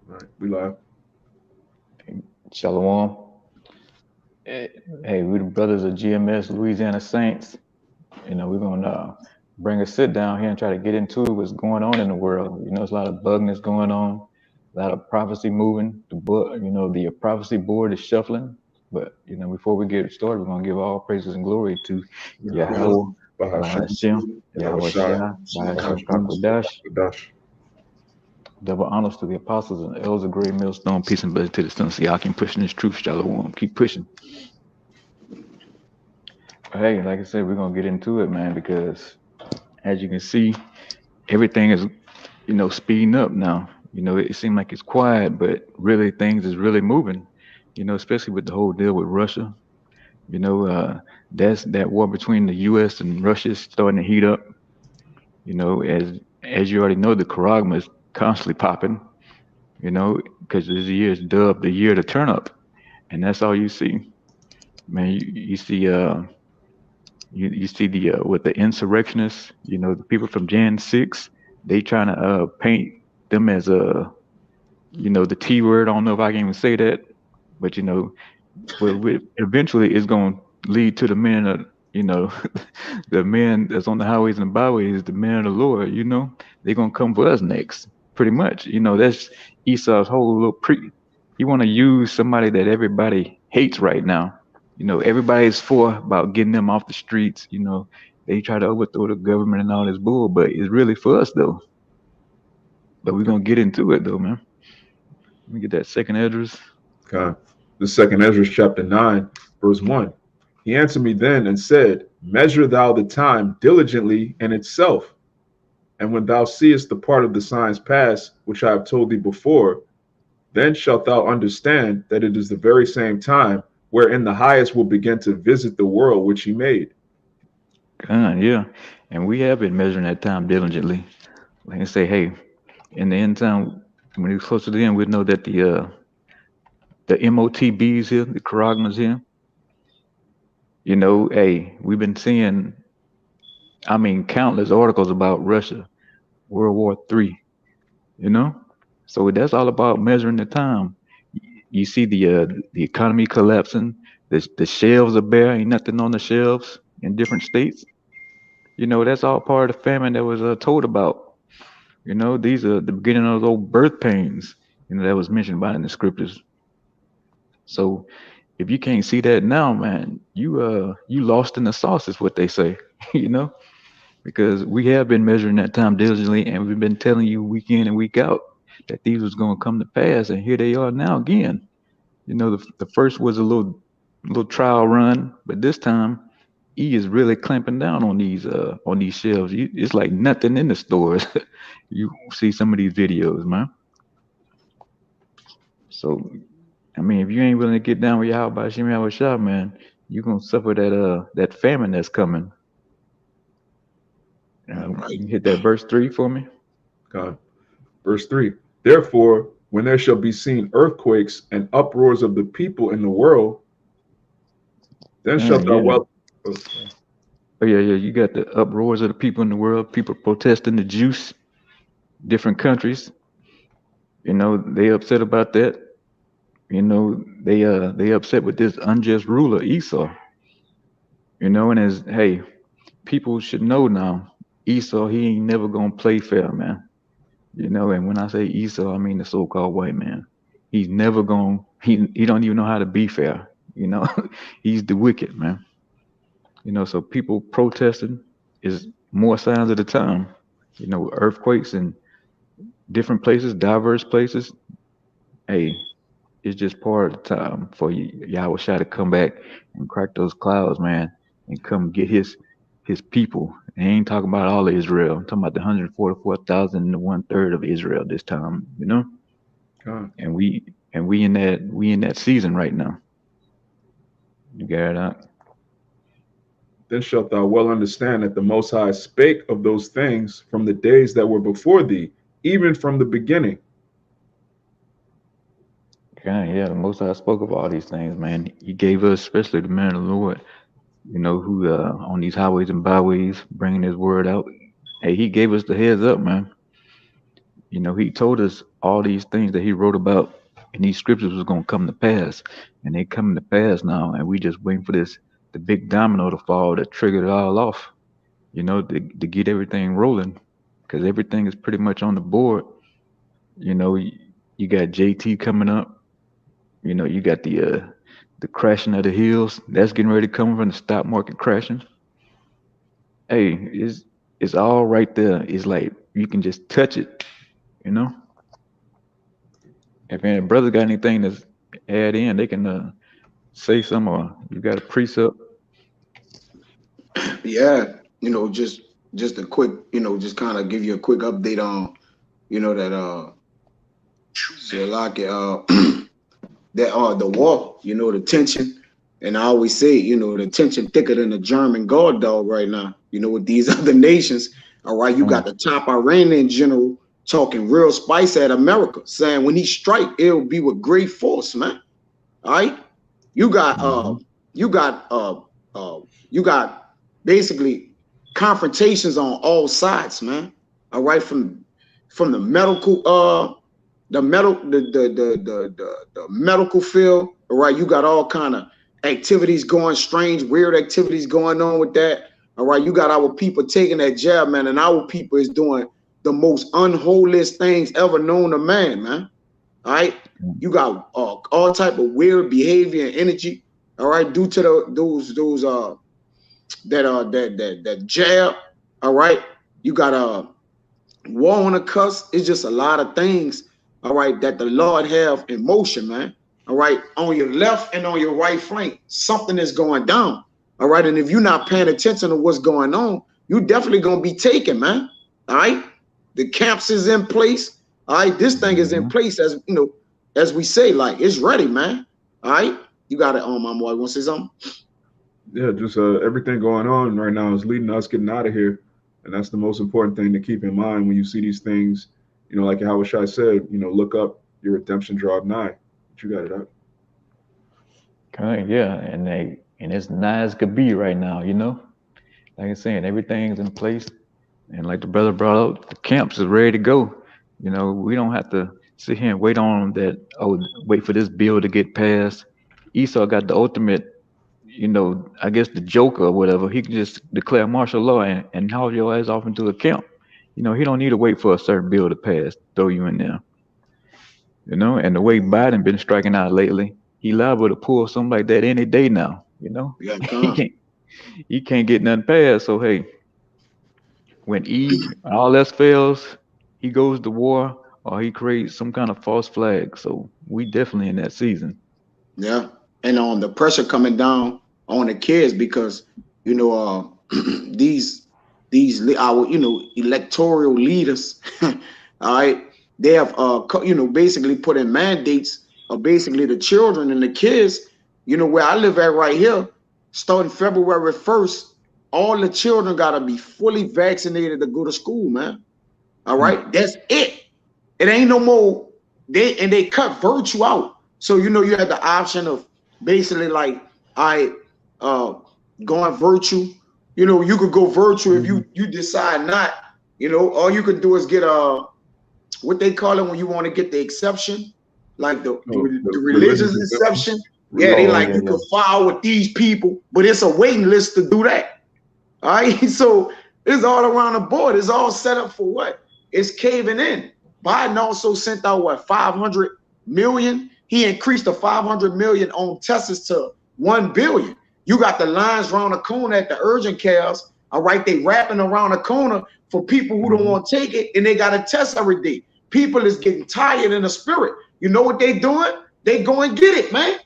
All right, we live. Shalawam. Hey, we the brothers of GMS, Louisiana Saints. We're gonna bring a sit down here and try to get into what's going on in the world. There's a lot of bugness going on, a lot of prophecy moving. The book, the prophecy board is shuffling. But before we get started, we're gonna give all praises and glory to Yahawah, Yahweh, bahasham, bahasham, Yahawashi, YAHAWASHI, bahasham, bahasham, Kakwadash. Dash. Double honors to the apostles and elders of great Millstone. Peace and blessings to the sons. So y'all keep pushing this truth, Shalawam. Keep pushing. Hey, like I said, we're gonna get into it, man, because as you can see, everything is, speeding up now. It seems like it's quiet, but really things is really moving. Especially with the whole deal with Russia. You know, that's that war between the U.S. and Russia is starting to heat up. As you already know, the Karagma is constantly popping. Because this year is dubbed the year to turn up, and that's all you see, man. You see, you see the with the insurrectionists. The people from Jan 6, they trying to paint them as the T word. I don't know if I can even say that, but eventually it's going to lead to the men of, the men that's on the highways and byways, the men of the Lord. They're going to come for us next, pretty much. That's Esau's whole little he want to use somebody that everybody hates right now. Everybody's for about getting them off the streets. They try to overthrow the government and all this bull, but it's really for us though. But we're gonna get into it though, man. Let me get that second address. Okay. The second Ezra chapter 9, verse 1. He answered me then and said, Measure thou the time diligently in itself, and when thou seest the part of the signs pass, which I have told thee before, then shalt thou understand that it is the very same time wherein the highest will begin to visit the world which he made. Yeah. And we have been measuring that time diligently. Like I say, hey, in the end time, when it's close to the end, we know that the MOTBs here, the Charagmas here. Hey, we've been seeing, I mean, countless articles about Russia, World War III. You know, so that's all about measuring the time. You see the economy collapsing. The shelves are bare. Ain't nothing on the shelves in different states. That's all part of the famine that was told about. These are the beginning of those old birth pains. That was mentioned about in the scriptures. So if you can't see that now, man, you lost in the sauce is what they say. you know, because we have been measuring that time diligently, and we've been telling you week in and week out that these was going to come to pass, and here they are now again. The first was a little trial run, but this time E is really clamping down on these shelves. It's like nothing in the stores. You see some of these videos, man. So I mean, if you ain't willing to get down with Yahweh by Shemi Yahweh Shah, man, you're gonna suffer that famine that's coming. You can hit that verse 3 for me. Okay. Verse 3. Therefore, when there shall be seen earthquakes and uproars of the people in the world, then shalt thou Yeah. well. Oh yeah. You got the uproars of the people in the world, people protesting the juice, different countries. They upset about that. They upset with this unjust ruler Esau. And as hey, people should know now, Esau, he ain't never gonna play fair, man. And when I say Esau, I mean the so-called white man. He's never gonna he don't even know how to be fair. He's the wicked man. So people protesting is more signs of the time. Earthquakes in different places, diverse places. Hey, it's just part of the time for Yahweh Shai to come back and crack those clouds, man, and come get his people. And I ain't talking about all of Israel. I'm talking about the 144,000 and the 1/3 of Israel this time. God. And we in that season right now. You got it out. Then shalt thou well understand that the Most High spake of those things from the days that were before thee, even from the beginning. Yeah, the Most High spoke of all these things, man. He gave us, especially the man of the Lord, who on these highways and byways bringing his word out. Hey, he gave us the heads up, man. You know, he told us all these things that he wrote about in these scriptures was going to come to pass, and they coming to pass now, and we just waiting for the big domino to fall that triggered it all off. You know, to get everything rolling, because everything is pretty much on the board. You know, you got JT coming up. You know, you got the crashing of the hills. That's getting ready to come from the stock market crashing. Hey, it's all right there. It's like you can just touch it. You know, if any brother got anything to add in, they can say some, or you got a precept. Yeah, just a quick, just kind of give you a quick update on, that that the war, the tension. And I always say, the tension thicker than the German guard dog right now, with these other nations. All right, you got the top Iranian general talking real spice at America, saying when he strike, it'll be with great force, man. All right. You got you got basically confrontations on all sides, man. All right, from the medical the medical field. All right, you got all kind of activities going, strange, weird activities going on with that. All right, you got our people taking that jab, man, and our people is doing the most unholiest things ever known to man, man. All right, you got all type of weird behavior and energy. All right, due to that jab. All right, you got a war on the cusp. It's just a lot of things. All right, that the Lord have in motion, man. All right, on your left and on your right flank, something is going down. All right, and if you're not paying attention to what's going on, you definitely gonna be taken, man. All right, the camps is in place. All right, this thing is in place, as we say, like it's ready, man. All right, you got it on, my boy. Want to say something? Yeah, just everything going on right now is leading us getting out of here, and that's the most important thing to keep in mind when you see these things. Like YAHAWASHI said, look up, your redemption draweth nigh. But you got it up. Okay, yeah, and it's nigh as could be right now. Like I'm saying, everything's in place, and like the brother brought up, the camps is ready to go. We don't have to sit here and wait on that. Oh, wait for this bill to get passed. Esau got the ultimate, I guess the Joker or whatever. He can just declare martial law and haul your ass off into a camp. He don't need to wait for a certain bill to pass, throw you in there. And the way Biden been striking out lately, he liable to pull something like that any day now. Yeah, he can't get nothing passed. So hey, when all else fails, he goes to war or he creates some kind of false flag. So we definitely in that season. Yeah, and on the pressure coming down on the kids because these our electoral leaders, all right, they have basically put in mandates of basically the children and the kids. Where I live at right here, starting February 1st, all the children gotta be fully vaccinated to go to school, man. All right, that's it. It ain't no more. They cut virtue out. So you had the option of basically like going virtue. You could go virtue if you decide not. All you could do is get what they call it when you want to get the exception, like the religious exception. Yeah, they like you can file with these people, but it's a waiting list to do that. All right, so it's all around the board. It's all set up for what? It's caving in. Biden also sent out what 500 million. He increased the 500 million on Texas to 1 billion. You got the lines around the corner at the urgent cares. All right, they wrapping around the corner for people who don't want to take it, and they got to test every day. People is getting tired in the spirit. You know what they doing? They go and get it, man.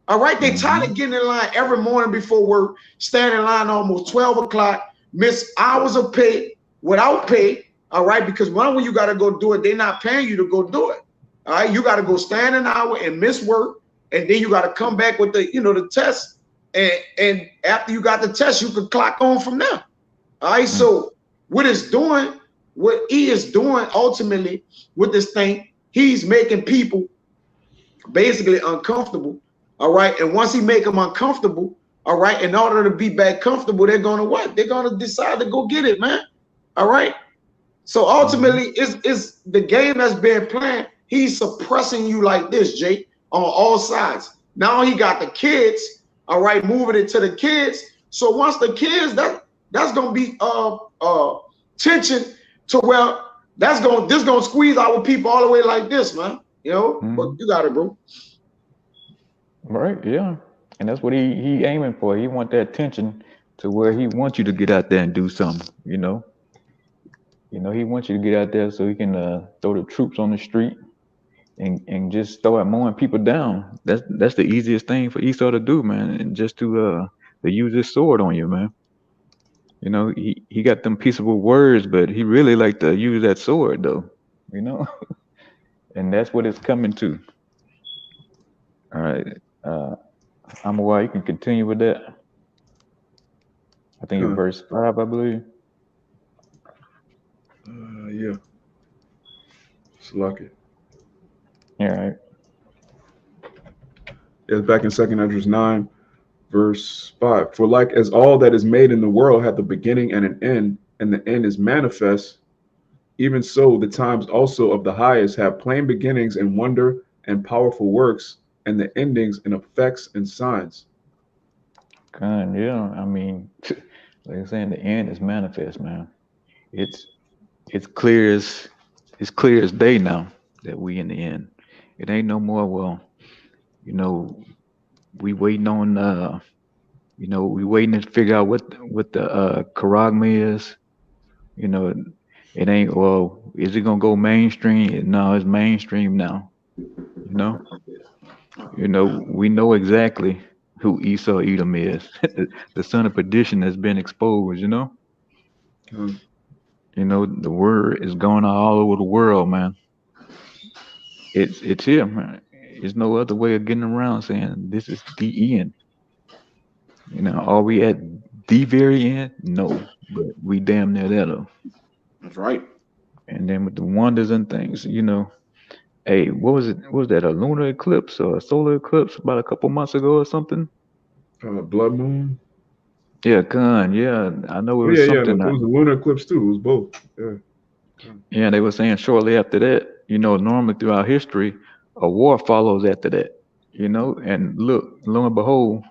All right, they tired of getting in line every morning before work, standing in line almost 12 o'clock, miss hours of pay without pay. All right, because when you got to go do it, they're not paying you to go do it. All right, you got to go stand an hour and miss work, and then you got to come back with the test. And after you got the test, you can clock on from there. All right, so what he is doing ultimately with this thing, he's making people basically uncomfortable. All right, and once he make them uncomfortable, all right, in order to be back comfortable, they're gonna what? They're gonna decide to go get it, man. All right. So ultimately, it's the game that's been planned. He's suppressing you like this, Jake, on all sides. Now he got the kids, all right, moving it to the kids. So once the kids, that's gonna be tension to where this gonna squeeze our people all the way like this, man. You know, but you got it, bro. Right, yeah. And that's what he aiming for. He want that tension to where he wants you to get out there and do something, you know. You know, he wants you to get out there so he can throw the troops on the street and just start mowing people down. That's the easiest thing for Esau to do, man, and just to use his sword on you, man. You know, he got them peaceable words, but he really like to use that sword though, you know. And that's what it's coming to. All right. YAHAWAH, you can continue with that. I think it's verse 5, I believe. Yeah. Slack it. Yeah, right. It's back in 2nd Ezra 9, verse 5. For like as all that is made in the world hath a beginning and an end, and the end is manifest, even so the times also of the highest have plain beginnings and wonder and powerful works, and the endings in effects and signs. God, yeah. I mean, like I'm saying, the end is manifest, man. It's clear as day now that we in the end. It ain't no more. Well, you know, we waiting on. You know, we waiting to figure out what the charagma is. You know, it ain't. Well, is it gonna go mainstream? No, it's mainstream now. You know, we know exactly who Esau Edom is. The son of perdition has been exposed. You know. You know, the word is going out all over the world, man. It's here, man. There's no other way of getting around saying this is the end. You know, are we at the very end? No, but we damn near there though. That's right. And then with the wonders and things, you know, hey, what was it? What was that, a lunar eclipse or a solar eclipse about a couple months ago or something? Blood moon. Yeah, yeah, I know it Oh, was yeah, something. No, it was a lunar eclipse too. It was both. Yeah. Yeah, they were saying shortly after that. You know, normally throughout history, a war follows after that. You know, and look, lo and behold,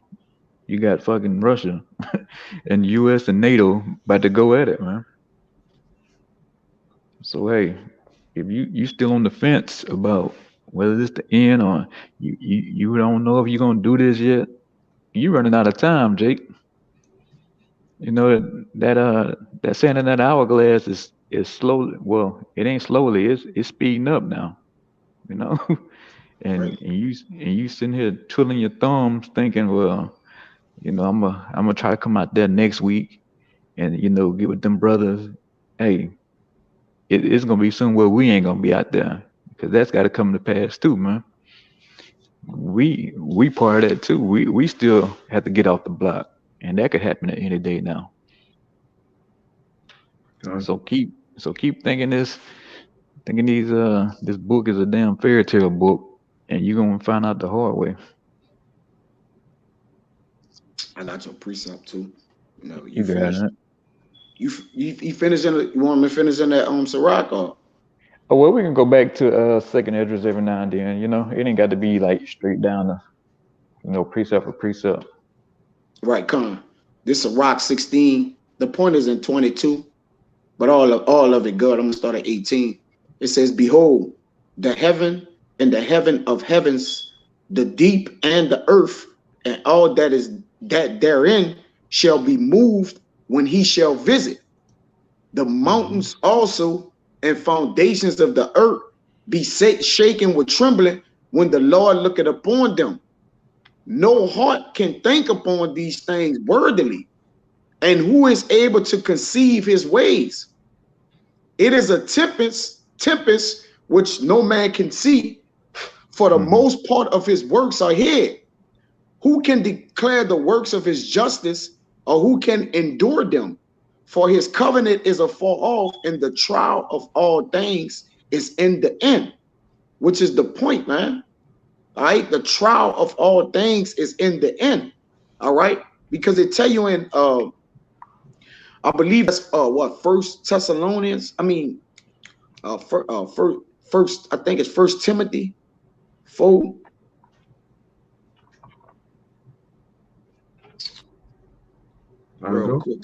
you got fucking Russia and U.S. and NATO about to go at it, man. So hey, if you still on the fence about whether this the end or you don't know if you're gonna do this yet, you running out of time, Jake. You know that sand in that hourglass is slowly. Well, it ain't slowly. It's speeding up now. You know, and you sitting here twiddling your thumbs, thinking, well, you know, I'm gonna try to come out there next week, and you know, get with them brothers. Hey, it's gonna be somewhere we ain't gonna be out there because that's got to come to pass too, man. We part of that too. We still have to get off the block, and that could happen at any day now. So keep thinking this book is a damn fairy tale book, and you're gonna find out the hard way. I got your precept too. You know, you got it. You finishing? You want me to finish in that Sirach or? Oh well, we can go back to 2nd Ezra every now and then. You know, it ain't got to be like straight down to, you know, precept for precept. Right, come. This Sirach 16. The point is in 22, but all of it good. I'm gonna start at 18. It says, "Behold, the heaven and the heaven of heavens, the deep and the earth, and all that therein shall be moved when he shall visit. The mountains also and foundations of the earth be shaken with trembling when the Lord looketh upon them. No heart can think upon these things worthily, and who is able to conceive his ways? It is a tempest which no man can see, for the most part of his works are hid. Who can declare the works of his justice, or who can endure them? For his covenant is afar off, and the trial of all things is in the end," which is the point, man. All right, the trial of all things is in the end. All right, because it tell you in I believe that's what First Thessalonians. I mean, first I think it's First Timothy 4. Real quick.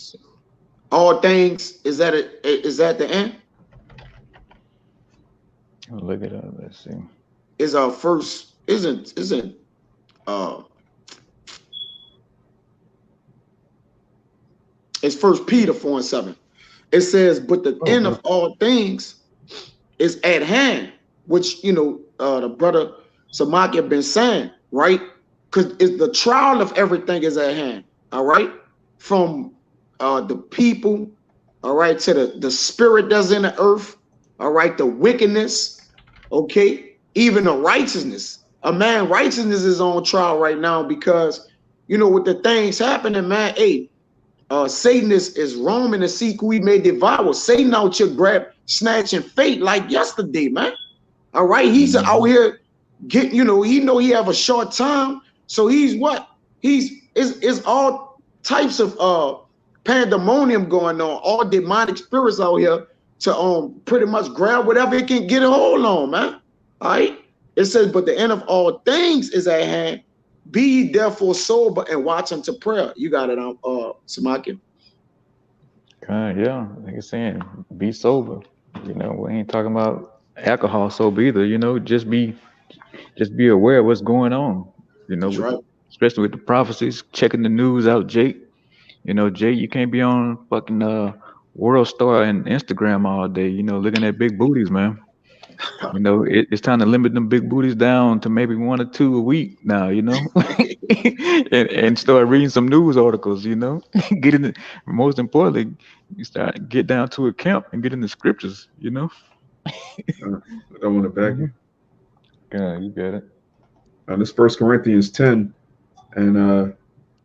All things, is that it? Is that the end? I'll look it up. Let's see. Is our first isn't it's First Peter 4:7. It says, but the end of all things is at hand, which the brother Samaki have been saying, right? Because the trial of everything is at hand. All right, from the people, all right, to the spirit that's in the earth, all right, the wickedness, okay, even the righteousness. A man righteousness is on trial right now because with the things happening, man. Hey, Satan is roaming to seek who he may devour. Satan out here snatching fate like yesterday, man. All right, he's out here he know he have a short time, so he's what? It's all types of pandemonium going on, all demonic spirits out here to pretty much grab whatever it can get a hold on, man. All right. It says, but the end of all things is at hand. Be ye therefore sober and watch unto prayer. You got it on Samaki. Yeah, like I'm saying, be sober. We ain't talking about alcohol sober either, just be aware of what's going on. That's right. Especially with the prophecies, checking the news out, Jake. Jake, you can't be on fucking World Star and Instagram all day, looking at big booties, man. It's time to limit them big booties down to maybe 1 or 2 a week now, and start reading some news articles, most importantly, you get down to a camp and get in the scriptures, I don't want to back you. Yeah, you get it. This 1 Corinthians 10, and I'm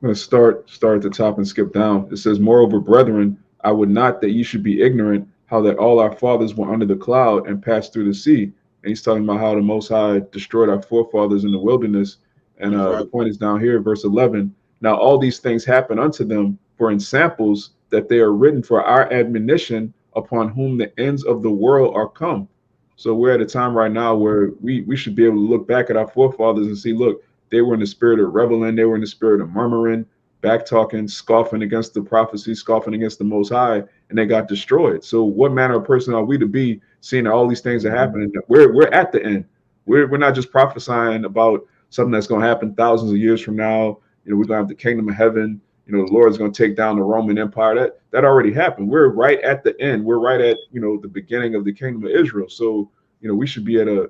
going to start at the top and skip down. It says, moreover, brethren, I would not that ye should be ignorant how that all our fathers were under the cloud and passed through the sea. And he's talking about how the Most High destroyed our forefathers in the wilderness. And the point is down here, verse 11. Now all these things happen unto them for in samples, that they are written for our admonition, upon whom the ends of the world are come. So we're at a time right now where we should be able to look back at our forefathers and see, look, they were in the spirit of reveling, they were in the spirit of murmuring, back talking, scoffing against the prophecy, scoffing against the Most High, and they got destroyed. So what manner of person are we to be seeing that all these things are happening? We're at the end. We're not just prophesying about something that's going to happen thousands of years from now. We're going to have the kingdom of heaven. The Lord's going to take down the Roman Empire. That already happened. We're right at the end. We're right at the beginning of the kingdom of Israel. So we should be at a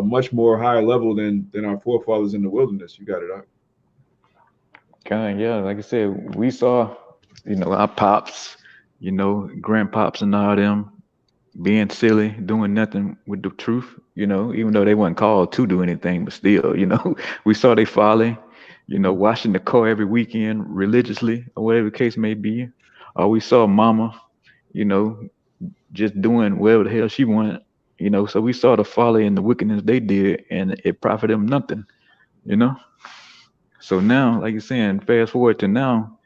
much more higher level than our forefathers in the wilderness. You got it out. Yeah, like I said, we saw, our pops, grandpops and all them being silly, doing nothing with the truth, even though they weren't called to do anything, but still, we saw they folly, washing the car every weekend religiously or whatever the case may be. Or we saw mama, just doing whatever the hell she wanted, so we saw the folly and the wickedness they did, and it profited them nothing, So now, like you're saying, fast forward to now,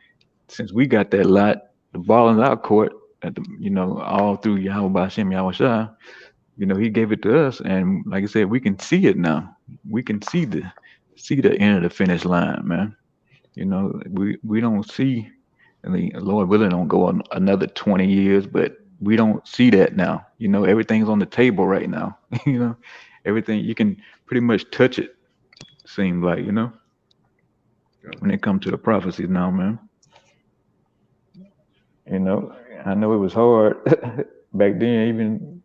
since we got that lot, the ball in our court, at the, all through YAHAWAH, bahasham, YAHAWASHI, he gave it to us, and like I said, we can see it now. We can see the end of the finish line, man. We don't see. I mean, Lord willing, don't go on another 20 years, but we don't see that now. Everything's on the table right now. Everything you can pretty much touch it. Seems like when it comes to the prophecies now, man. I know it was hard back then,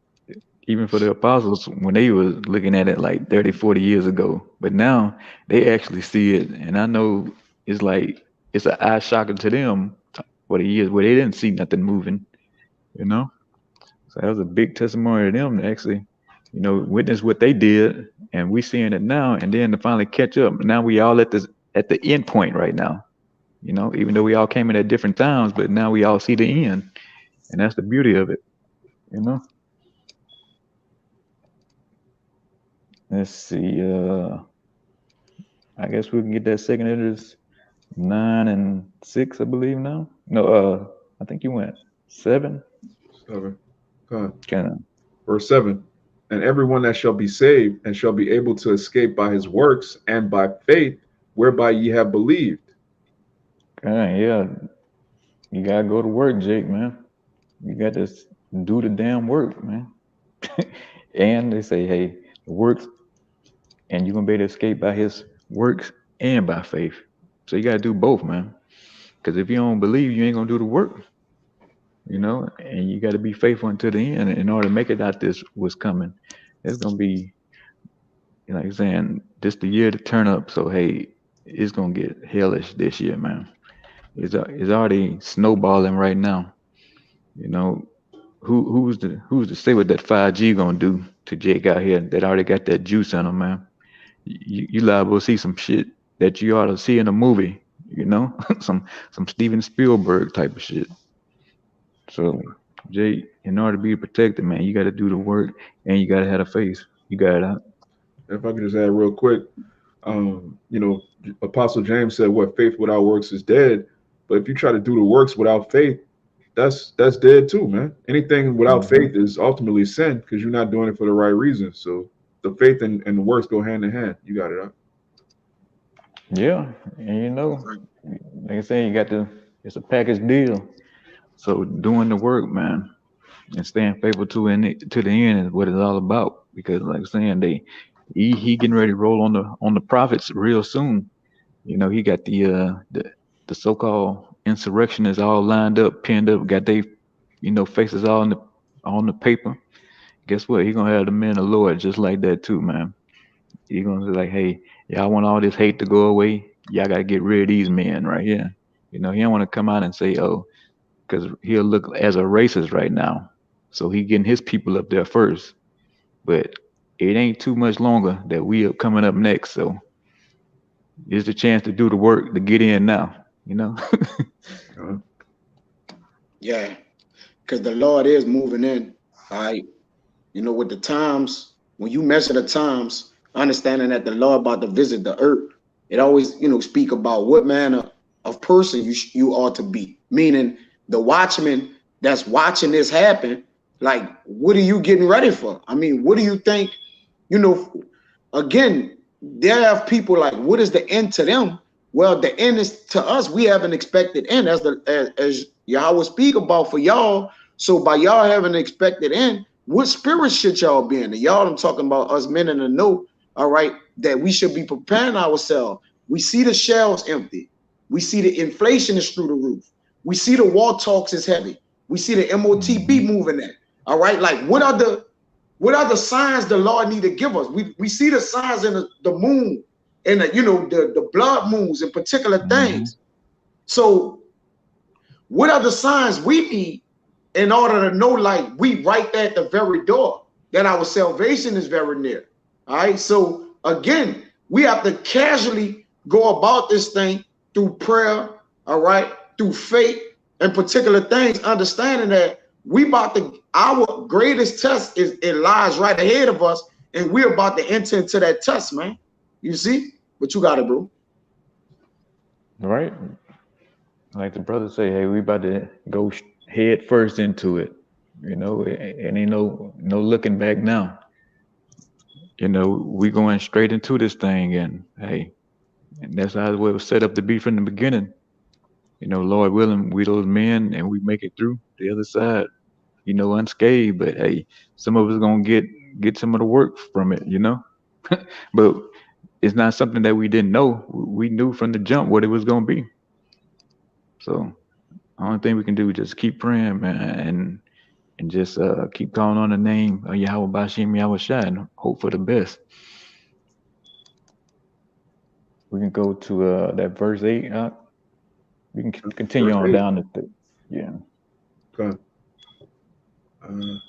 even for the apostles when they was looking at it like 30, 40 years ago. But now they actually see it, and I know it's like it's an eye shocker to them for the years where they didn't see nothing moving. So that was a big testimony to them to actually, witness what they did, and we seeing it now, and then to finally catch up. Now we all at the end point right now. Even though we all came in at different times, but now we all see the end, and that's the beauty of it. Let's see. I guess we can get that second Esdras 9 and 6, I believe now. No, I think you went 7. 7. Come on. Kind of. Verse 7. And everyone that shall be saved and shall be able to escape by his works and by faith, whereby ye have believed. Yeah. You gotta go to work, Jake, man. You got to do the damn work, man. And they say, hey, the works, and you're gonna be able to escape by his works and by faith. So you gotta do both, man. Because if you don't believe, you ain't gonna do the work. And you got to be faithful until the end in order to make it out this what's coming. It's gonna be, like I'm saying, this the year to turn up. So hey, it's gonna get hellish this year, man. It's already snowballing right now. Who's to say what that 5G gonna do to Jake out here that already got that juice in him, man? You liable to see some shit that you ought to see in a movie, some Steven Spielberg type of shit. So, Jay, in order to be protected, man, you got to do the work and you got to have a faith. You got it out. If I could just add real quick, Apostle James said, "What faith without works is dead." But if you try to do the works without faith, that's dead too, man. Anything without faith is ultimately sin because you're not doing it for the right reason. So the faith and the works go hand in hand. You got it out. Yeah, and like I said, it's a package deal. So doing the work, man, and staying faithful to the end is what it's all about. Because like I'm saying, he getting ready to roll on the prophets real soon. He got the so-called insurrectionists all lined up, pinned up, got they faces all on the paper. Guess what? He gonna have the men of the Lord just like that too, man. He gonna say like, hey, y'all want all this hate to go away? Y'all gotta get rid of these men right here. He don't want to come out and say, oh, because he'll look as a racist right now. So he getting his people up there first. But it ain't too much longer that we are coming up next. So it's the chance to do the work to get in now, Yeah, because the Lord is moving in. All right. With the times, when you measure the times, understanding that the Lord about to visit the earth, it always, speak about what manner of person you ought to be. Meaning the watchman that's watching this happen, like, what are you getting ready for? I mean, what do you think, again, there are people like, what is the end to them? Well, the end is to us. We have an expected end as Yahweh speak about for y'all. So by y'all having an expected end, what spirit should y'all be in? Y'all, I'm talking about us men in the know, all right, that we should be preparing ourselves. We see the shelves empty. We see the inflation is through the roof. We see the war talks is heavy. We see the MOTB moving in. All right, like what are the signs the Lord need to give us? We see the signs in the moon and the blood moons and particular things. So what are the signs we need in order to know, like, we right there at the very door, that our salvation is very near? All right. So again, we have to casually go about this thing through prayer, all right, through faith and particular things, understanding that our greatest test it lies right ahead of us, and we're about to enter into that test, man. You see? But you got it, bro. All right. Like the brother say, hey, we about to go head first into it. And ain't no looking back now. We going straight into this thing, and hey, and that's how it was set up to be from the beginning. Lord willing, we those men, and we make it through the other side, unscathed. But hey, some of us gonna get some of the work from it, But it's not something that we didn't know. We knew from the jump what it was gonna be. So the only thing we can do is just keep praying, man, and just keep calling on the name of YAHAWASHI, YAHAWASHI, and hope for the best. We can go to that verse 8. We can continue on down to yeah. Okay.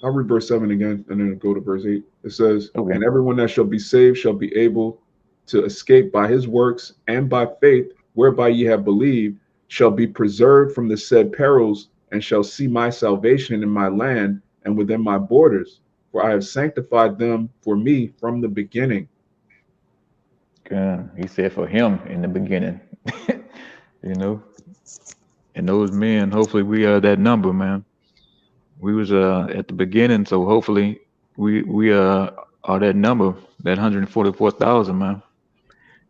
I'll read verse 7 again and then go to verse 8. It says, okay. And everyone that shall be saved shall be able to escape by his works and by faith, whereby ye have believed, shall be preserved from the said perils, and shall see my salvation in my land and within my borders. For I have sanctified them for me from the beginning. He said for him in the beginning, And those men, hopefully we are that number, man. We was at the beginning, so hopefully we are that number, that 144,000, man.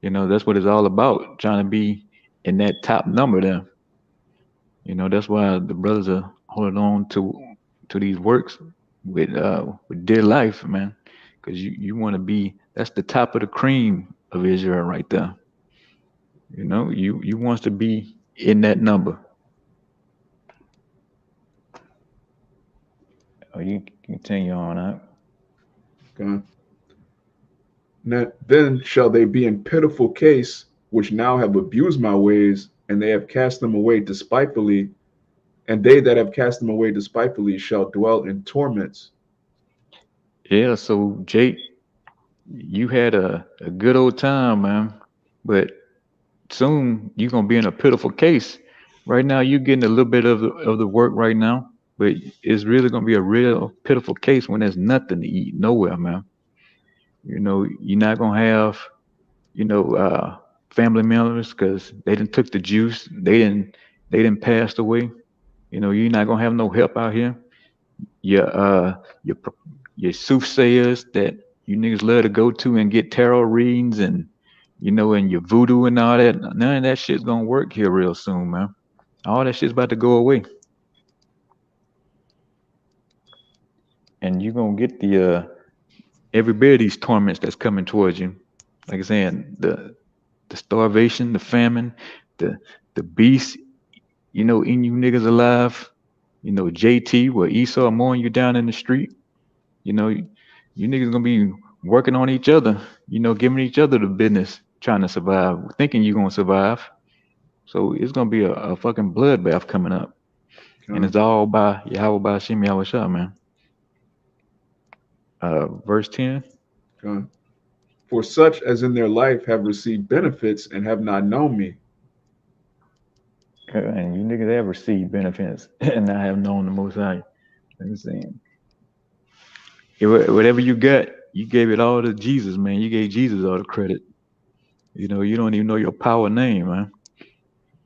You know, that's what it's all about, trying to be in that top number there. You know, that's why the brothers are holding on to these works with dear life, man. Because you want to be, that's the top of the cream of Israel right there. You know, you want to be in that number. Oh, you continue on out. Okay. Then shall they be in pitiful case, which now have abused my ways, and they have cast them away despitefully, and they that have cast them away despitefully shall dwell in torments. Yeah, so Jake, you had a good old time, man. But soon you're gonna be in a pitiful case. Right now you're getting a little bit of the work right now, but it's really gonna be a real pitiful case when there's nothing to eat nowhere, man. You know, you're not gonna have, you know, family members because they didn't took the juice, they didn't passed away. You know, you're not gonna have no help out here. Your your soothsayers that you niggas love to go to and get tarot readings and you know and your voodoo and all that. None of that shit's gonna work here real soon, man. All that shit's about to go away, and you're gonna get the every bit of these torments that's coming towards you. Like I'm saying, the starvation, the famine, the beast, you know, in you niggas alive. You know, JT, where Esau mowing you down in the street. You know, you niggas gonna be working on each other. You know, giving each other the business, trying to survive, thinking you're gonna survive. So it's gonna be a fucking bloodbath coming up, and it's all by Yahawah bahasham YAHAWASHI, man. Verse 10. For such as in their life have received benefits and have not known me. And you niggas have received benefits and not have known the Most High. I'm saying, whatever you got, you gave it all to Jesus, man. You gave Jesus all the credit. You know, you don't even know your power name, man.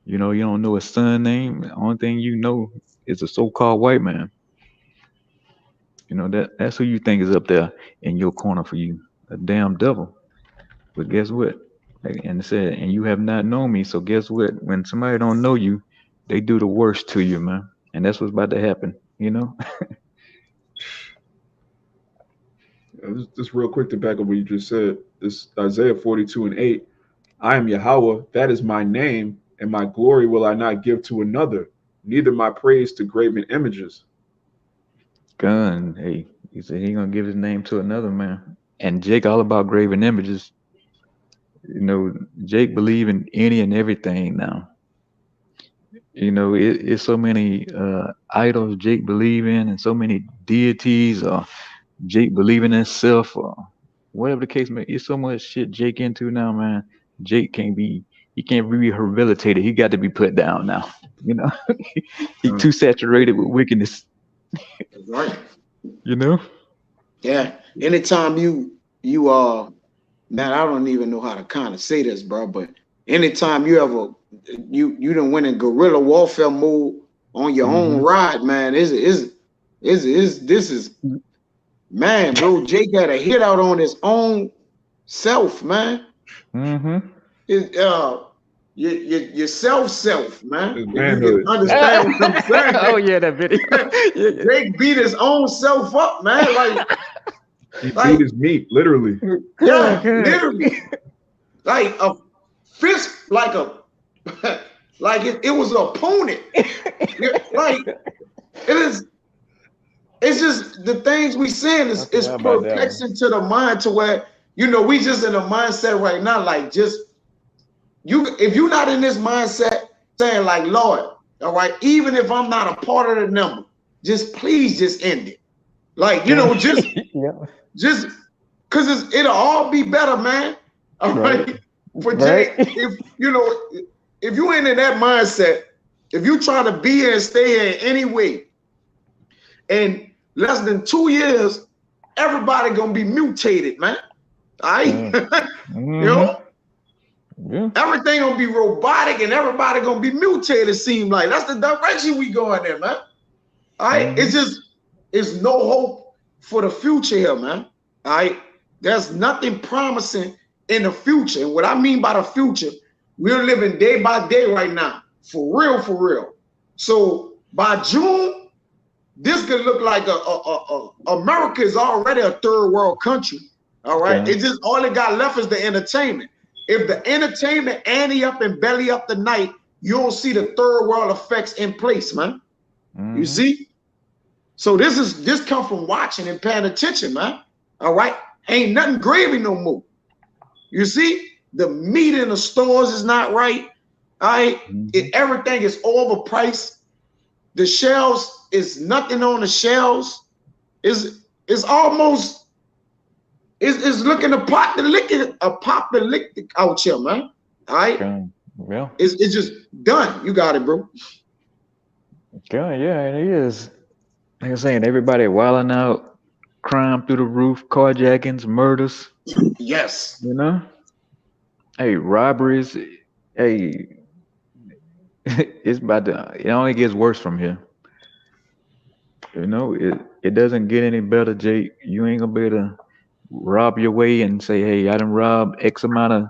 You know, you don't know his son name. The only thing you know is a so-called white man. You know, that's who you think is up there in your corner for you, a damn devil. But guess what? And it said, and you have not known me. So guess what? When somebody don't know you, they do the worst to you, man. And that's what's about to happen, you know? Just real quick to back up what you just said. This Isaiah 42:8. I am Yahawah, that is my name, and my glory will I not give to another, neither my praise to graven images. Gun, hey, he said he gonna give his name to another man. And Jake all about graven images. You know, Jake believe in any and everything now. You know, it's so many idols Jake believe in, and so many deities, or Jake believing in himself, or whatever the case may be. It's so much shit Jake into now, man. Jake can't be rehabilitated. He got to be put down now. You know, he too saturated with wickedness. Right. You know. Yeah. Anytime you man, I don't even know how to kind of say this, bro, but anytime you ever you done went in guerrilla warfare mode on your own ride, man, this is man, bro. Jake had a hit out on his own self, man. Your self, man. If you can understand what I'm saying. Oh yeah, that video. Jake beat his own self up, man. Like he beat his meat, literally. Yeah, literally. Like a fist, like a like it was an opponent. Like it is. It's just the things we saying is perplexing to the mind to where, you know, we just in a mindset right now, like just if you're not in this mindset saying like, Lord, all right, even if I'm not a part of the number, just please just end it. Like, you know, just just because it'll all be better, man. All right. For Jake, if you know, if you ain't in that mindset, if you try to be here and stay here in any way, in less than 2 years, everybody gonna be mutated, man. All right. You know? Yeah. Everything gonna be robotic and everybody gonna be mutated. Seem like that's the direction we going in, man. All right, it's no hope for the future here, man. All right, there's nothing promising in the future. And what I mean by the future, we're living day by day right now, for real, for real. So by June, this could look like America is already a third world country. All right, Okay. it just all it got left is the entertainment. If the entertainment ante up and belly up the night, you'll see the third world effects in place, man. You see? So this come from watching and paying attention, man. All right? Ain't nothing gravy no more. You see? The meat in the stores is not right. All right? Everything is overpriced. The shelves is nothing on the shelves. It's almost it's looking apocalyptic out here, man. All right? Well, It's just done. You got it, bro. yeah, it is. Like I'm saying, everybody wilding out, crime through the roof, carjackings, murders. Yes. You know, hey, robberies. Hey, it's about to. It only gets worse from here. You know, it doesn't get any better, Jake. You ain't gonna be able to rob your way and say, "Hey, I done robbed X amount of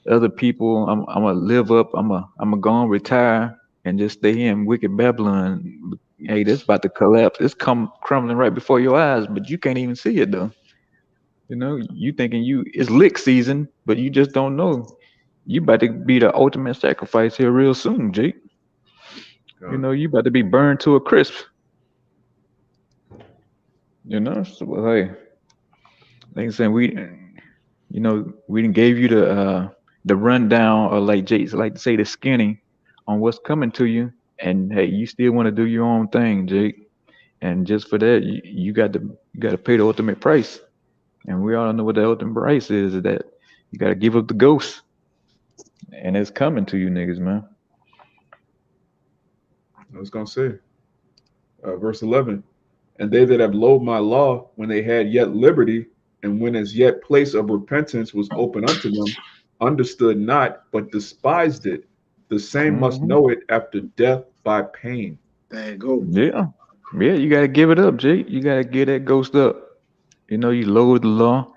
other people. I'm gonna live up. I'm gonna go and retire and just stay here in wicked Babylon." Hey, this about to collapse. It's crumbling right before your eyes, but you can't even see it though. You know, you thinking it's lick season, but you just don't know. You about to be the ultimate sacrifice here real soon, Jake. You know, you about to be burned to a crisp. You know, so hey, like I said, we didn't gave you the rundown, or like Jake's like to say, the skinny on what's coming to you, and hey, you still want to do your own thing, Jake, and just for that, you got to pay the ultimate price, and we all know what the ultimate price is that you got to give up the ghost, and it's coming to you, niggas, man. I was gonna say, verse 11, and they that have loathed my law when they had yet liberty, and when as yet place of repentance was open unto them, understood not, but despised it. The same must know it after death by pain. There you go. Yeah, you got to give it up, Jake. You got to give that ghost up. You know, you loathe the law.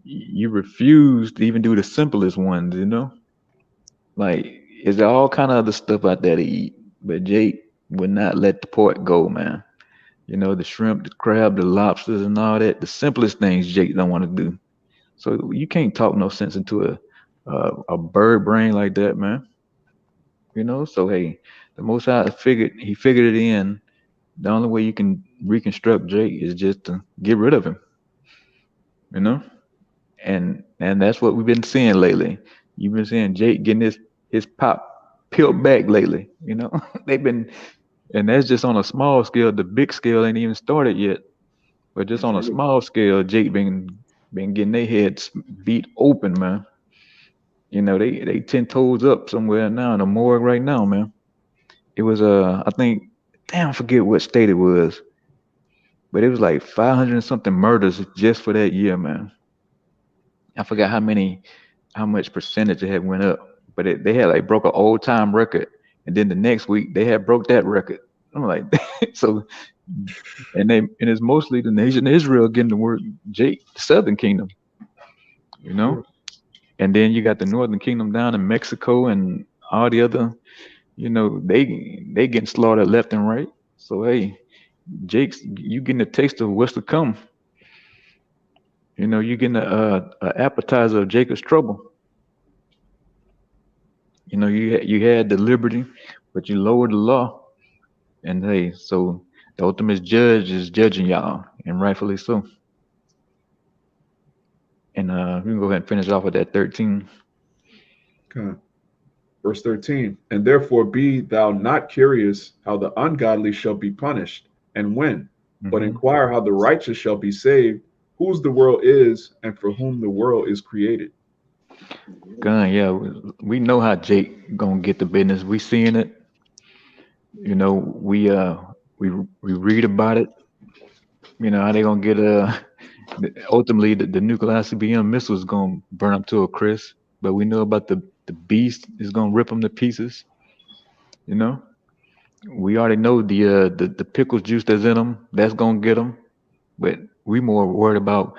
You refuse to even do the simplest ones. You know, like is there all kind of other stuff out there to eat, but Jake would not let the pork go, man. You know, the shrimp, the crab, the lobsters, and all that. The simplest things Jake don't want to do. So you can't talk no sense into a bird brain like that, man. You know, so hey, the Most High figured it in. The only way you can reconstruct Jake is just to get rid of him. You know, and that's what we've been seeing lately. You've been seeing Jake getting his pop peeled back lately. You know, they've been, and that's just on a small scale. The big scale ain't even started yet. But just on a small scale, Jake been getting their heads beat open, man. You know, they 10 toes up somewhere now in the morgue right now, man. It was I think, damn, I forget what state it was, but it was like 500 and something murders just for that year, man. I forgot how much percentage it had went up, but they had like broke an old time record, and then the next week they had broke that record. I'm like, so, and it's mostly the nation of Israel getting the word Jake, the Southern Kingdom, you know, and then you got the Northern Kingdom down in Mexico and all the other, you know, they getting slaughtered left and right. So hey, Jake's, you getting a taste of what's to come. You know, you getting a appetizer of Jacob's trouble. You know, you had the liberty, but you lowered the law. And hey, so the ultimate judge is judging y'all, and rightfully so. And we can go ahead and finish off with that 13. Okay. Verse 13, and therefore be thou not curious how the ungodly shall be punished, and when, but inquire how the righteous shall be saved, whose the world is, and for whom the world is created. Gun, yeah, we know how Jake gonna get the business. We seeing it. You know, we read about it. You know how they gonna get ultimately the nuclear ICBM missiles gonna burn up to a crisp. but we know about the beast is gonna rip them to pieces. You know, we already know the pickle juice that's in them, that's gonna get them. But we more worried about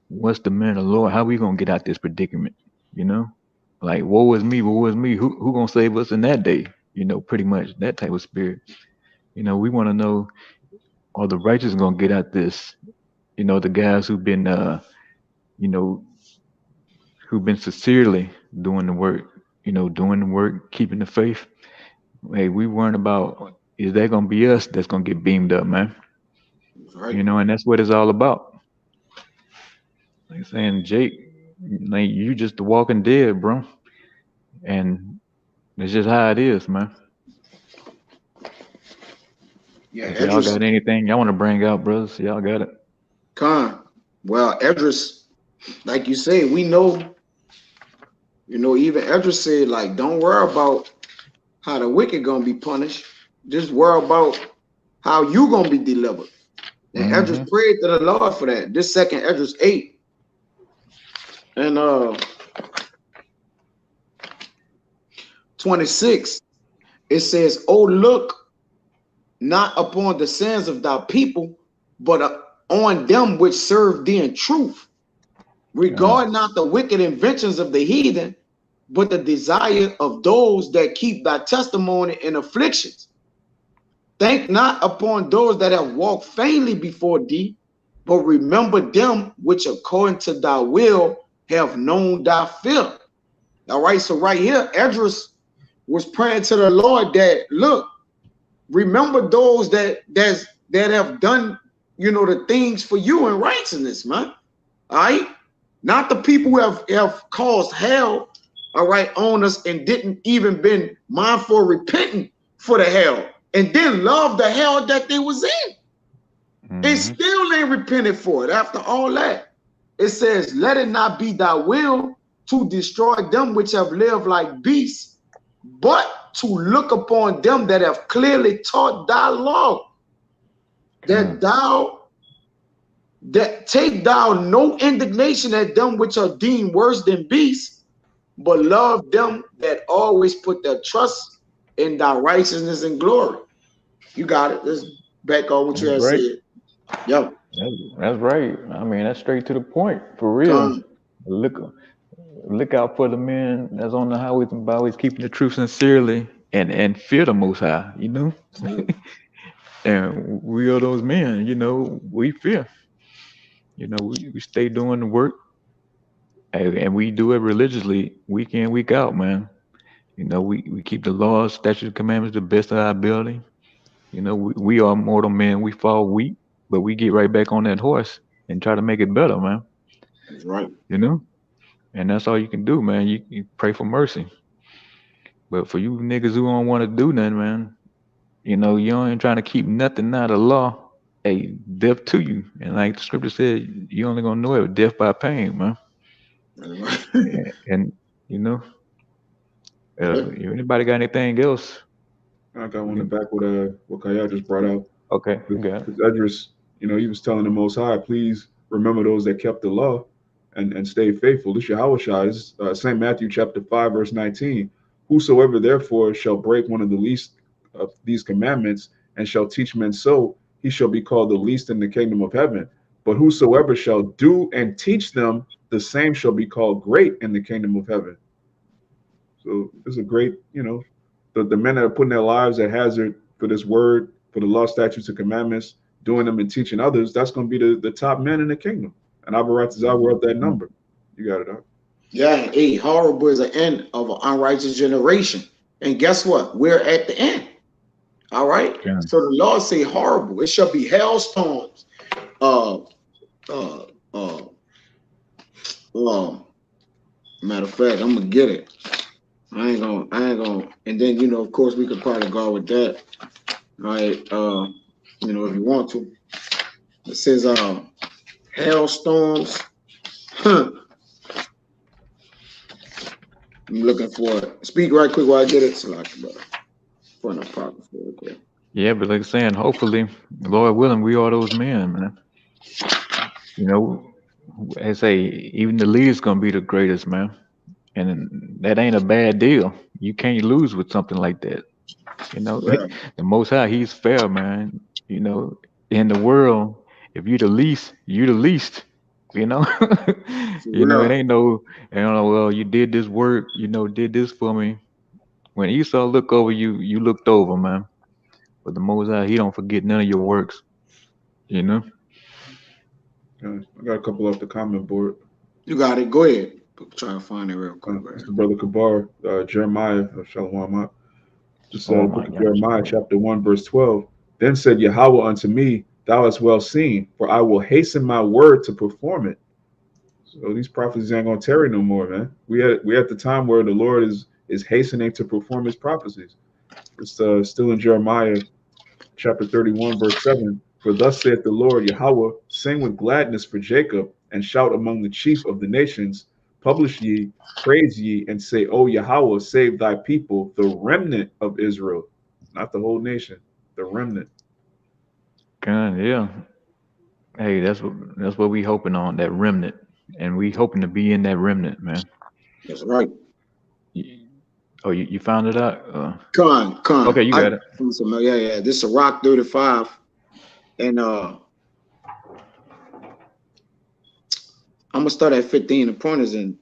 what's the man of the Lord, how we gonna get out this predicament. You know, like woe is me, woe is me. Who gonna save us in that day? You know, pretty much that type of spirit. You know, we want to know, are the righteous gonna get out this? You know, the guys who've been you know, who've been sincerely doing the work, you know, doing the work, keeping the faith. Hey, we weren't about, is that gonna be us that's gonna get beamed up, man? Right. You know, and that's what it's all about. Like saying, Jake, like you just the walking dead, bro. And it's just how it is, man. Yeah, If y'all got anything y'all want to bring out, brothers, y'all got it. Well, Edris, like you say, we know, you know, even Edris said, like, don't worry about how the wicked gonna be punished. Just worry about how you gonna be delivered. And Edris prayed to the Lord for that. This second Edris 8. And 26, it says, "Oh, look not upon the sins of thy people, but on them which serve thee in truth. Regard not the wicked inventions of the heathen, but the desire of those that keep thy testimony in afflictions. Think not upon those that have walked vainly before thee, but remember them which according to thy will have known thy fear." All right, so right here, Edris was praying to the Lord that, look, remember those that have done, you know, the things for you in righteousness, man. All right, not the people who have caused hell, all right, on us and didn't even been mindful of repenting for the hell, and then love the hell that they was in, and still ain't repented for it after all that. It says, "Let it not be thy will to destroy them which have lived like beasts, but to look upon them that have clearly taught thy law, that take thou no indignation at them which are deemed worse than beasts, but love them that always put their trust in thy righteousness and glory." You got it. Let's back on what you had said. Yo. That's right. I mean, that's straight to the point, for real. Look out for the men that's on the highways and byways, keeping the truth sincerely and fear the Most High, you know? And we are those men, you know, we fear. You know, we stay doing the work, and we do it religiously, week in, week out, man. You know, we keep the laws, statutes, commandments to the best of our ability. You know, we are mortal men. We fall weak, but we get right back on that horse and try to make it better, man. That's right. You know? And that's all you can do, man. You pray for mercy. But for you niggas who don't want to do nothing, man, you know, you ain't trying to keep nothing out of law. Hey, death to you. And like the scripture said, you only gonna know it with death by pain, man. and you know, anybody got anything else? I got one back with what Kaya just brought out. Okay, because Edris, you know, he was telling the Most High, please remember those that kept the law and stay faithful. This YAHAWASHI is St. Matthew chapter 5, verse 19. "Whosoever therefore shall break one of the least of these commandments and shall teach men so, he shall be called the least in the kingdom of heaven. But whosoever shall do and teach them, the same shall be called great in the kingdom of heaven." So it's a great, you know, the men that are putting their lives at hazard for this word, for the law, statutes, and commandments, doing them and teaching others, that's going to be the top men in the kingdom. And Abarat is worth that number. You got it, Doc. Yeah, horrible is the end of an unrighteous generation. And guess what? We're at the end. All right. Yeah. So the Lord say horrible. It shall be hailstorms. Matter of fact, I'm gonna get it. I ain't gonna. And then, you know, of course, we could probably go with that. All right. You know, if you want to. It says hailstorms. I'm looking for it. Speak right quick while I get it. So I can find a pocket for it. Okay. Yeah, but like saying, hopefully, Lord willing, we are those men, man. You know, I say, even the leader's gonna be the greatest, man. And that ain't a bad deal. You can't lose with something like that. You know, Yeah. the Most High, He's fair, man. You know, in the world, if you the least, you the least. You know, you know, it Yeah. ain't no, you know, well, you did this work, you know, did this for me. When Esau look over you, you looked over, man. But the Most High, He don't forget none of your works. You know. I got a couple off the comment board. You got it. Go ahead. Try to find it real quick. It's the brother Kabar, Jeremiah, Shalawam. This Oh book my of gosh. Jeremiah, chapter 1, verse 12. Then said Yahweh unto me, Thou hast well seen, for I will hasten my word to perform it. So these prophecies ain't gonna tarry no more, man. We at the time where the Lord is hastening to perform His prophecies. It's still in Jeremiah, chapter 31, verse 7. For thus saith the Lord Yahweh, sing with gladness for Jacob, and shout among the chief of the nations. Publish ye, praise ye, and say, O Yahweh, save thy people, the remnant of Israel. Not the whole nation, the remnant. God, yeah. Hey, that's what we hoping on, that remnant, and we hoping to be in that remnant, man. That's right. Oh, you found it out? Con. Okay, you got it. Yeah. This is a Rock 35. And I'm gonna start at 15. The point is in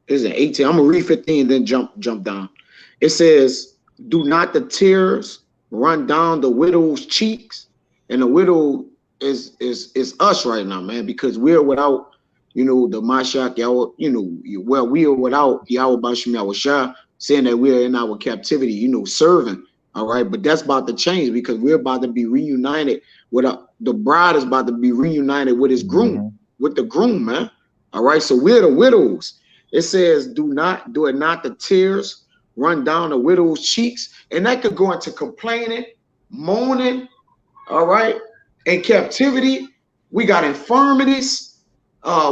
18. I'm gonna read 15, then jump down. It says, do not the tears run down the widow's cheeks? And the widow is us right now, man, because we're without, you know, the Mashak Yahweh, you know, well, we are without Yahweh Bahasham YAHAWASHI, saying that we're in our captivity, you know, serving. All right, but that's about to change because we're about to be reunited with the bride is about to be reunited with his groom, with the groom, man. All right, so we're the widows. It says, do it not the tears run down the widow's cheeks, and that could go into complaining, moaning. All right, in captivity, we got infirmities.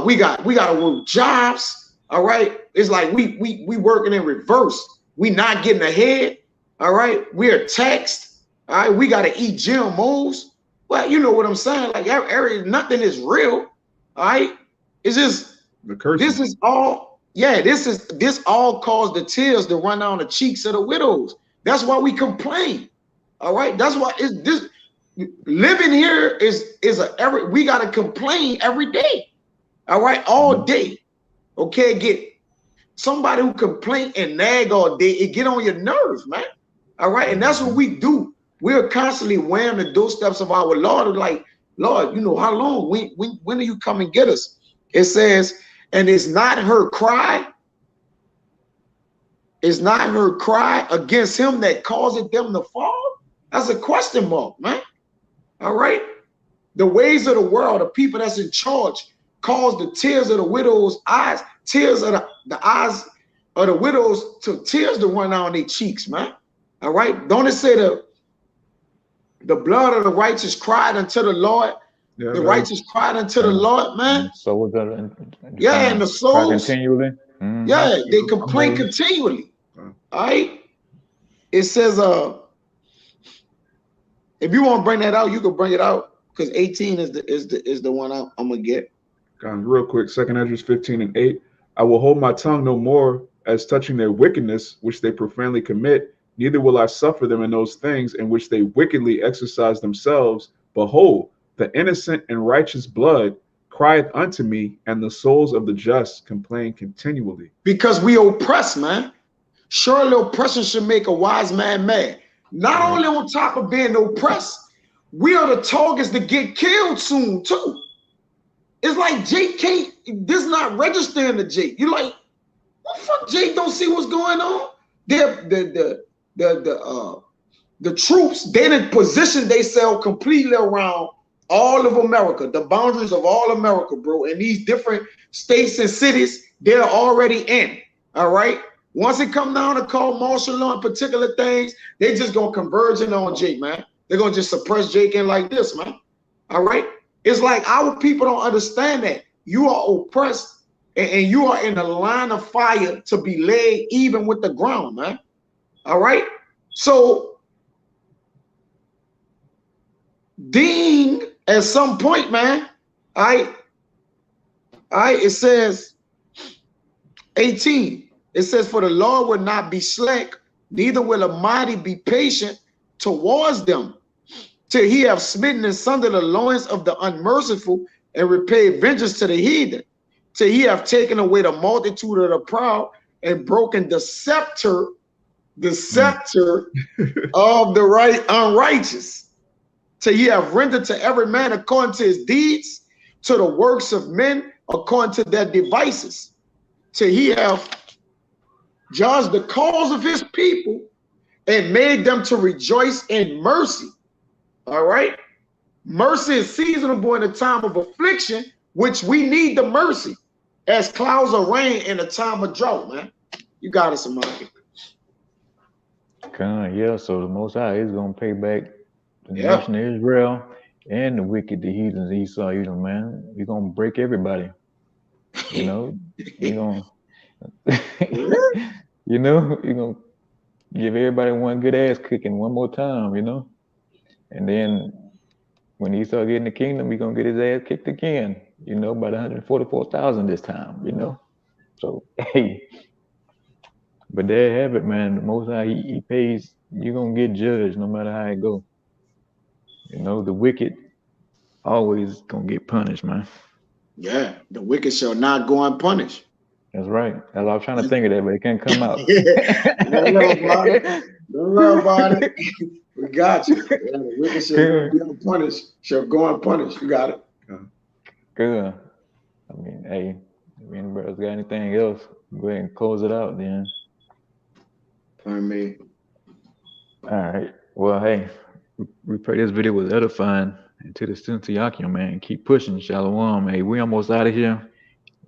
We got to work jobs. All right, it's like we working in reverse. We not getting ahead. All right, we're taxed. All right, we got to eat GMOs. Well, you know what I'm saying? Like nothing is real. All right, it's just The curse. This is all. Yeah, this all caused the tears to run down the cheeks of the widows. That's why we complain. All right, that's why it's this. Living here we got to complain every day. All right, all day. Okay, get somebody who complain and nag all day. It get on your nerves, man. All right, and that's what we do. We're constantly wearing the doorsteps of our Lord. Like, Lord, you know, how long? When do you come and get us? It says, and it's not her cry. It's not her cry against him that causeth them to fall. That's a question mark, man. All right. The ways of the world, the people that's in charge, cause the tears of the widow's eyes, tears of the eyes of the widows to tears to run down their cheeks, man. All right. Don't it say the blood of the righteous cried unto the Lord? Yeah, the righteous cried unto the Lord, man. So we're gonna, and the souls continually. Yeah, they complain continually. All right. It says, if you want to bring that out, you can bring it out because 18 is the one I'm gonna get. Real quick, 2 Ezra 15:8. I will hold my tongue no more as touching their wickedness, which they profanely commit. Neither will I suffer them in those things in which they wickedly exercise themselves. Behold, the innocent and righteous blood crieth unto me, and the souls of the just complain continually. Because we oppress, man. Surely oppression should make a wise man mad. Not only on top of being oppressed, we are the targets to get killed soon too. It's like Jake can't, this not registering to Jake. You're like, what the fuck? Jake don't see what's going on. The troops, they didn't position themselves completely around all of America, the boundaries of all America, bro. And these different states and cities, they're already in. All right. Once it come down to call martial law and particular things, they just gonna converge in on Jake, man. They're gonna just suppress Jake in like this, man. All right. It's like our people don't understand that you are oppressed and you are in the line of fire to be laid even with the ground, man. All right. So Dean, at some point, man, it says 18. It says, for the Lord will not be slack, neither will a mighty be patient towards them, till he have smitten asunder the loins of the unmerciful, and repaid vengeance to the heathen, till he have taken away the multitude of the proud, and broken the scepter of the unrighteous, till he have rendered to every man according to his deeds, to the works of men according to their devices, till he have judged the cause of his people, and made them to rejoice in mercy. All right. Mercy is seasonable in a time of affliction, which we need the mercy as clouds of rain in a time of drought, man. You got it, Samaki. Yeah, so the Most High is going to pay back the nation of Israel and the wicked, the heathens, Esau, man. We're going to break everybody. You know, you're going to, you're going to give everybody one good ass kicking one more time, and then when Esau get in the kingdom, we're going to get his ass kicked again, by 144,000 this time, So, hey, but there you have it, man. The Most High, he pays, you're going to get judged no matter how it go. The wicked always going to get punished, man. Yeah, the wicked shall not go unpunished. That's right. That's what I was trying to think of that, but it can't come out. Don't worry about it. We got you. Yeah, the wicked shall be unpunished, shall go unpunished. You got it. Good. I mean, hey, if anybody's got anything else, go ahead and close it out then. Pardon me. All right. Well, hey, we pray this video was edifying, and to the students of Yakim, man, keep pushing. Shalawam. Hey, we almost out of here.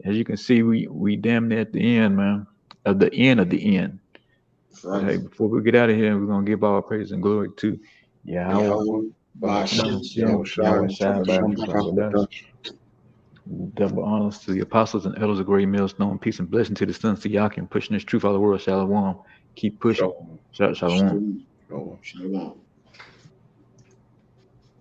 As you can see, we damn near at the end, man. Of the end of the end. Right. Hey, before we get out of here, we're gonna give our praise and glory to YAHAWAH, bahasham, double honors to the apostles and elders of great Millstone. Peace and blessing to the sons of Yakim, pushing this truth all the world. Shalawam. Keep pushing. Shalom. Shalom.